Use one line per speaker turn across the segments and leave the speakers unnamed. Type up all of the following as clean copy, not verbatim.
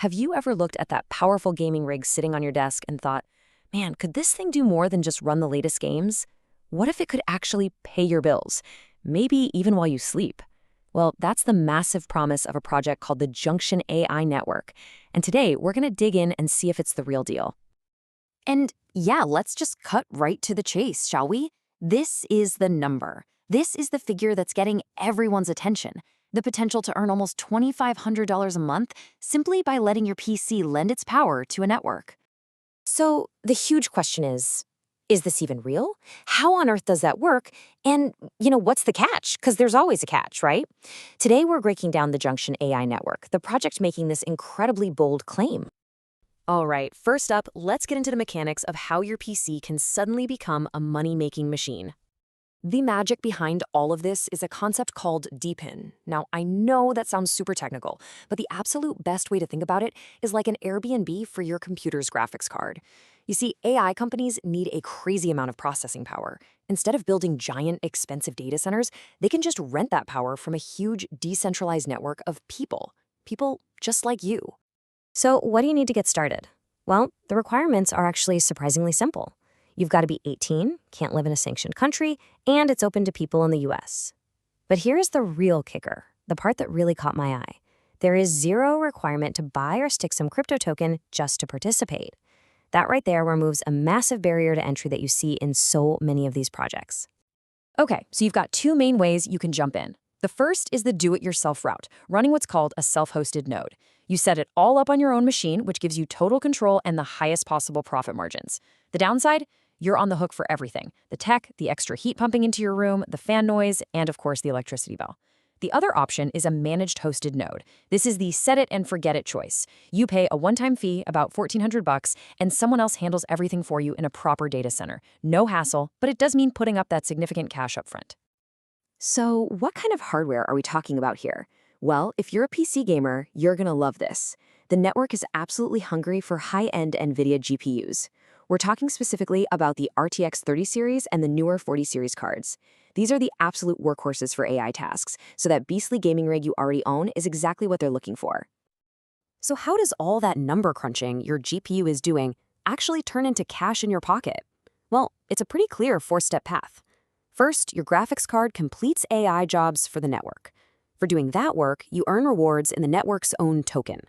Have you ever looked at that powerful gaming rig sitting on your desk and thought, man, could this thing do more than just run the latest games? What if it could actually pay your bills? Maybe even while you sleep? Well, that's the massive promise of a project called the Junction AI Network. And today, we're going to dig in and see if it's the real deal. And yeah, let's just cut right to the chase, shall we? This is the number. This is the figure that's getting everyone's attention. The potential to earn almost $2,500 a month simply by letting your PC lend its power to a network. So the huge question is this even real? How on earth does that work? And, what's the catch? Because there's always a catch, right? Today, we're breaking down the Junction AI Network, the project making this incredibly bold claim. All right, first up, let's get into the mechanics of how your PC can suddenly become a money-making machine. The magic behind all of this is a concept called DPIN. Now, I know that sounds super technical, but the absolute best way to think about it is like an Airbnb for your computer's graphics card. You see, AI companies need a crazy amount of processing power. Instead of building giant, expensive data centers, they can just rent that power from a huge, decentralized network of people just like you. So what do you need to get started? Well, the requirements are actually surprisingly simple. You've got to be 18, can't live in a sanctioned country, and it's open to people in the US. But here's the real kicker, the part that really caught my eye. There is zero requirement to buy or stick some crypto token just to participate. That right there removes a massive barrier to entry that you see in so many of these projects. Okay, so you've got two main ways you can jump in. The first is the do-it-yourself route, running what's called a self-hosted node. You set it all up on your own machine, which gives you total control and the highest possible profit margins. The downside? You're on the hook for everything. The tech, the extra heat pumping into your room, the fan noise, and of course the electricity bill. The other option is a managed hosted node. This is the set it and forget it choice. You pay a one-time fee, about $1,400, and someone else handles everything for you in a proper data center. No hassle, but it does mean putting up that significant cash up front. So what kind of hardware are we talking about here? Well, if you're a PC gamer, you're gonna love this. The network is absolutely hungry for high-end NVIDIA GPUs. We're talking specifically about the RTX 30 series and the newer 40 series cards. These are the absolute workhorses for AI tasks, so that beastly gaming rig you already own is exactly what they're looking for. So how does all that number crunching your GPU is doing actually turn into cash in your pocket? Well, it's a pretty clear four-step path. First, your graphics card completes AI jobs for the network. For doing that work, you earn rewards in the network's own token.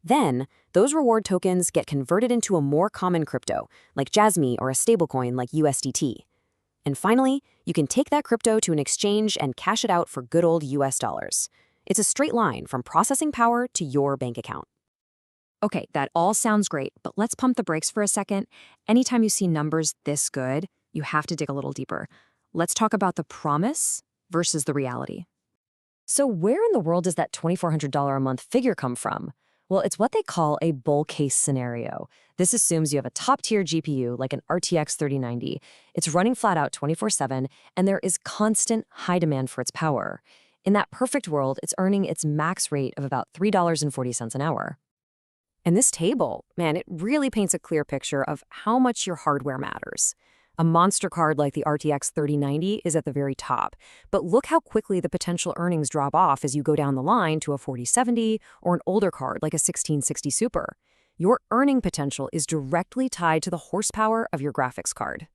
Then, those reward tokens get converted into a more common crypto, like Jasmy or a stablecoin like USDT. And finally, you can take that crypto to an exchange and cash it out for good old US dollars. It's a straight line from processing power to your bank account. Okay, that all sounds great, but let's pump the brakes for a second. Anytime you see numbers this good, you have to dig a little deeper. Let's talk about the promise versus the reality. So where in the world does that $2,400 a month figure come from? Well, it's what they call a bull case scenario. This assumes you have a top-tier GPU like an RTX 3090. It's running flat out 24/7, and there is constant high demand for its power. In that perfect world, it's earning its max rate of about $3.40 an hour. And this table, man, it really paints a clear picture of how much your hardware matters. A monster card like the RTX 3090 is at the very top, but look how quickly the potential earnings drop off as you go down the line to a 4070 or an older card like a 1660 Super. Your earning potential is directly tied to the horsepower of your graphics card.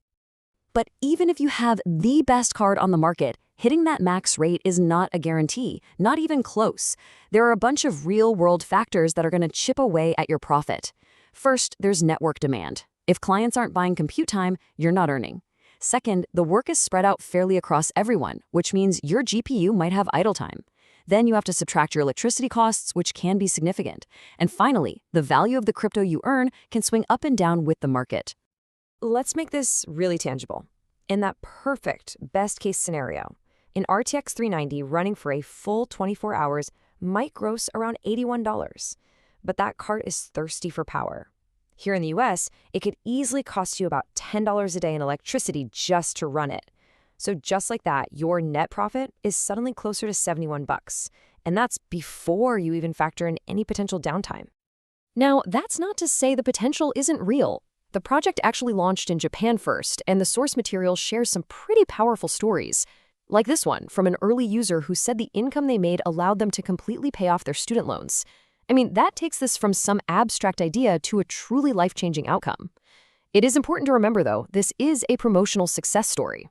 But even if you have the best card on the market, hitting that max rate is not a guarantee, not even close. There are a bunch of real-world factors that are going to chip away at your profit. First, there's network demand. If clients aren't buying compute time, you're not earning. Second, the work is spread out fairly across everyone, which means your GPU might have idle time. Then you have to subtract your electricity costs, which can be significant. And finally, the value of the crypto you earn can swing up and down with the market. Let's make this really tangible. In that perfect best-case scenario, an RTX 390 running for a full 24 hours might gross around $81. But that card is thirsty for power. Here in the US, it could easily cost you about $10 a day in electricity just to run it. So just like that, your net profit is suddenly closer to $71. And that's before you even factor in any potential downtime. Now, that's not to say the potential isn't real. The project actually launched in Japan first, and the source material shares some pretty powerful stories. Like this one, from an early user who said the income they made allowed them to completely pay off their student loans. I mean, that takes this from some abstract idea to a truly life-changing outcome. It is important to remember, though, this is a promotional success story.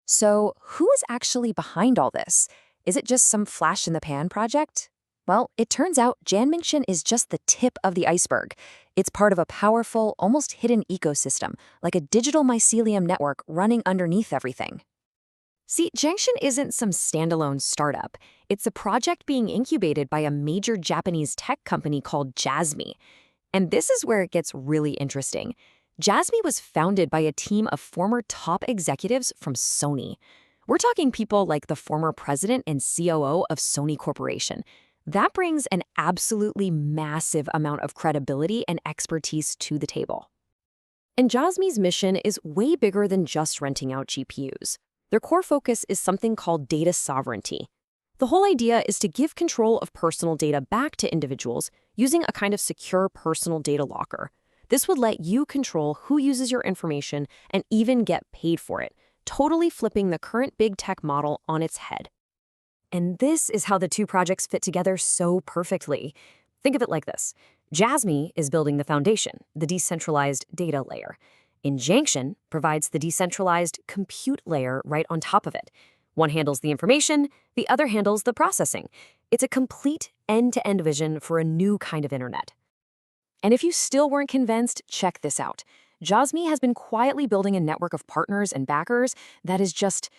So, who is actually behind all this? Is it just some flash-in-the-pan project? Well, it turns out Janminction is just the tip of the iceberg. It's part of a powerful, almost hidden ecosystem, like a digital mycelium network running underneath everything. See, Janction isn't some standalone startup. It's a project being incubated by a major Japanese tech company called Jasmy. And this is where it gets really interesting. Jasmy was founded by a team of former top executives from Sony. We're talking people like the former president and COO of Sony Corporation. That brings an absolutely massive amount of credibility and expertise to the table. And Jasmy's mission is way bigger than just renting out GPUs. Their core focus is something called data sovereignty. The whole idea is to give control of personal data back to individuals using a kind of secure personal data locker. This would let you control who uses your information and even get paid for it, totally flipping the current big tech model on its head. And this is how the two projects fit together so perfectly. Think of it like this. Jasmy is building the foundation, the decentralized data layer. Injunction provides the decentralized compute layer right on top of it. One handles the information, the other handles the processing. It's a complete end-to-end vision for a new kind of internet. And if you still weren't convinced, check this out. Jasmy has been quietly building a network of partners and backers that is just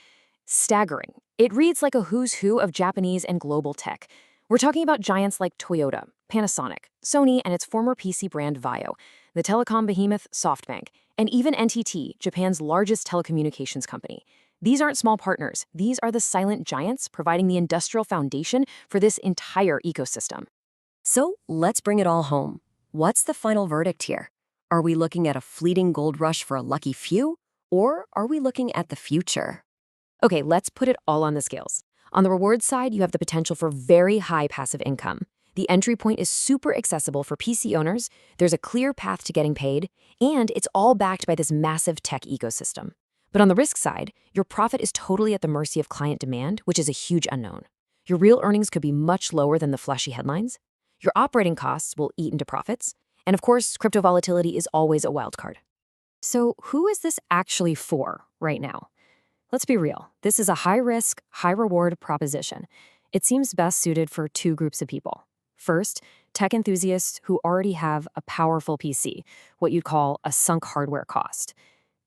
staggering. It reads like a who's who of Japanese and global tech. We're talking about giants like Toyota, Panasonic, Sony, and its former PC brand Vaio, the telecom behemoth SoftBank, and even NTT, Japan's largest telecommunications company. These aren't small partners. These are the silent giants providing the industrial foundation for this entire ecosystem. So let's bring it all home. What's the final verdict here? Are we looking at a fleeting gold rush for a lucky few, or are we looking at the future? Okay, let's put it all on the scales. On the reward side, you have the potential for very high passive income. The entry point is super accessible for PC owners, there's a clear path to getting paid, and it's all backed by this massive tech ecosystem. But on the risk side, your profit is totally at the mercy of client demand, which is a huge unknown. Your real earnings could be much lower than the flashy headlines. Your operating costs will eat into profits. And of course, crypto volatility is always a wild card. So who is this actually for right now? Let's be real. This is a high-risk, high-reward proposition. It seems best suited for two groups of people. First, tech enthusiasts who already have a powerful PC, what you'd call a sunk hardware cost.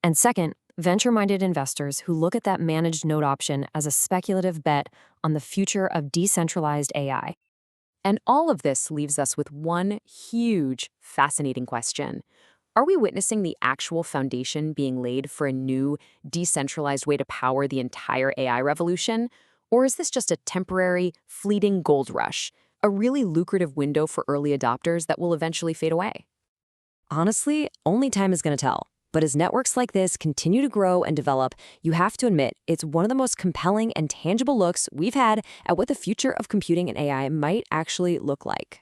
And second, venture-minded investors who look at that managed node option as a speculative bet on the future of decentralized AI. And all of this leaves us with one huge, fascinating question. Are we witnessing the actual foundation being laid for a new, decentralized way to power the entire AI revolution? Or is this just a temporary, fleeting gold rush, a really lucrative window for early adopters that will eventually fade away? Honestly, only time is going to tell. But as networks like this continue to grow and develop, you have to admit it's one of the most compelling and tangible looks we've had at what the future of computing and AI might actually look like.